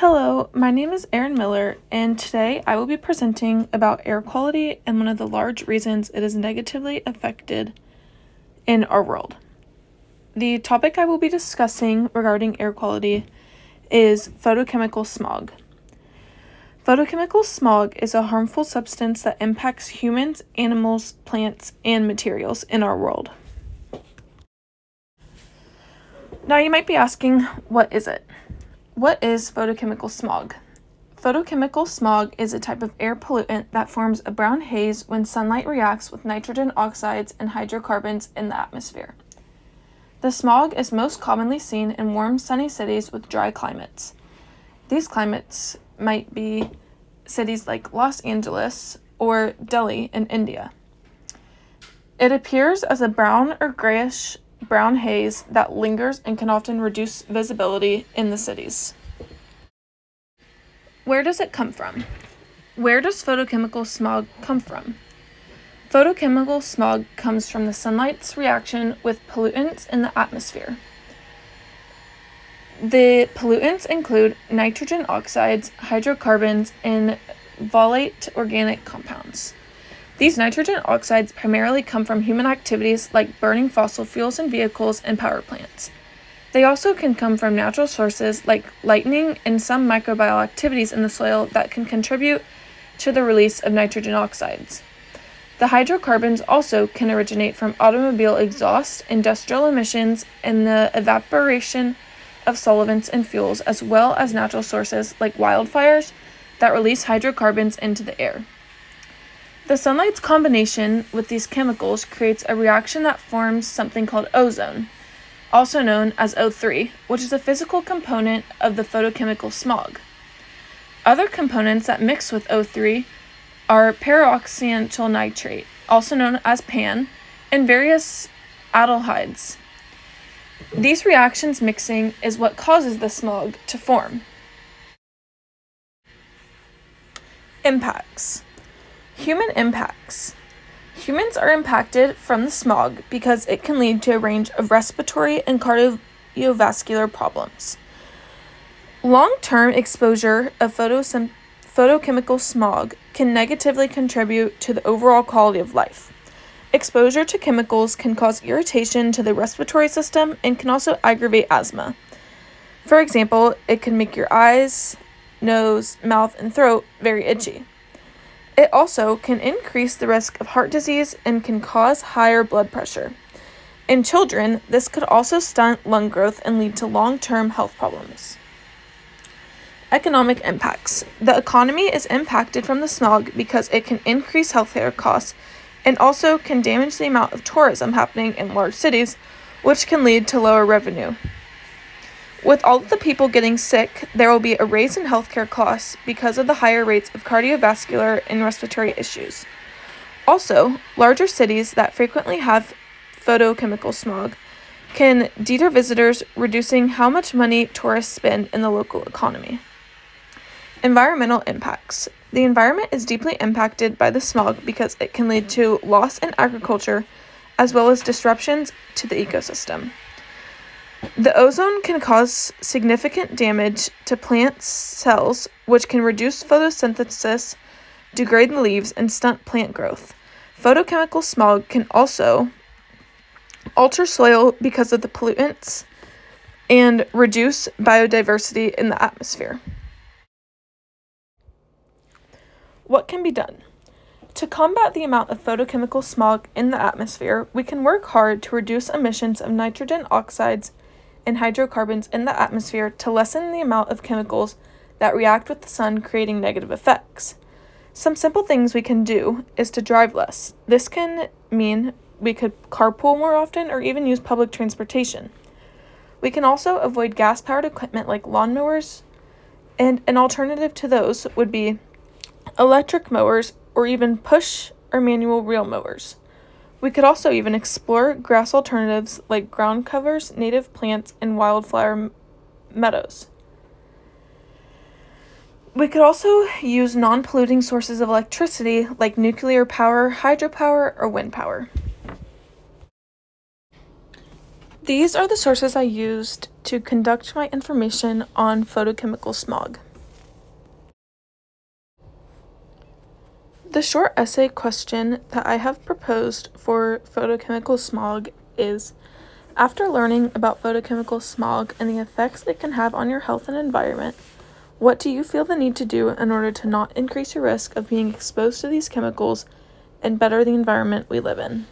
Hello, my name is Erin Miller, and today I will be presenting about air quality and one of the large reasons it is negatively affected in our world. The topic I will be discussing regarding air quality is photochemical smog. Photochemical smog is a harmful substance that impacts humans, animals, plants, and materials in our world. Now you might be asking, what is it? What is photochemical smog? Photochemical smog is a type of air pollutant that forms a brown haze when sunlight reacts with nitrogen oxides and hydrocarbons in the atmosphere. The smog is most commonly seen in warm, sunny cities with dry climates. These climates might be cities like Los Angeles or Delhi in India. It appears as a brown or grayish-brown haze that lingers and can often reduce visibility in the cities. Where does it come from? Where does photochemical smog come from? Photochemical smog comes from the sunlight's reaction with pollutants in the atmosphere. The pollutants include nitrogen oxides, hydrocarbons, and volatile organic compounds. These nitrogen oxides primarily come from human activities like burning fossil fuels in vehicles and power plants. They also can come from natural sources like lightning and some microbial activities in the soil that can contribute to the release of nitrogen oxides. The hydrocarbons also can originate from automobile exhaust, industrial emissions, and the evaporation of solvents and fuels, as well as natural sources like wildfires that release hydrocarbons into the air. The sunlight's combination with these chemicals creates a reaction that forms something called ozone, also known as O3, which is a physical component of the photochemical smog. Other components that mix with O3 are peroxyethyl nitrate, also known as PAN, and various aldehydes. These reactions mixing is what causes the smog to form. Impacts. Human impacts. Humans are impacted from the smog because it can lead to a range of respiratory and cardiovascular problems. Long-term exposure of photochemical smog can negatively contribute to the overall quality of life. Exposure to chemicals can cause irritation to the respiratory system and can also aggravate asthma. For example, it can make your eyes, nose, mouth, and throat very itchy. It also can increase the risk of heart disease and can cause higher blood pressure. In children, this could also stunt lung growth and lead to long-term health problems. Economic impacts. The economy is impacted from the smog because it can increase healthcare costs and also can damage the amount of tourism happening in large cities, which can lead to lower revenue. With all of the people getting sick, there will be a raise in healthcare costs because of the higher rates of cardiovascular and respiratory issues. Also, larger cities that frequently have photochemical smog can deter visitors, reducing how much money tourists spend in the local economy. Environmental impacts. The environment is deeply impacted by the smog because it can lead to loss in agriculture as well as disruptions to the ecosystem. The ozone can cause significant damage to plant cells, which can reduce photosynthesis, degrade the leaves, and stunt plant growth. Photochemical smog can also alter soil because of the pollutants and reduce biodiversity in the atmosphere. What can be done? To combat the amount of photochemical smog in the atmosphere, we can work hard to reduce emissions of nitrogen oxides and hydrocarbons in the atmosphere to lessen the amount of chemicals that react with the sun, creating negative effects. Some simple things we can do is to drive less. This can mean we could carpool more often or even use public transportation. We can also avoid gas-powered equipment like lawnmowers, and an alternative to those would be electric mowers or even push or manual reel mowers. We could also even explore grass alternatives like ground covers, native plants, and wildflower meadows. We could also use non-polluting sources of electricity like nuclear power, hydropower, or wind power. These are the sources I used to conduct my information on photochemical smog. The short essay question that I have proposed for photochemical smog is, after learning about photochemical smog and the effects it can have on your health and environment, what do you feel the need to do in order to not increase your risk of being exposed to these chemicals and better the environment we live in?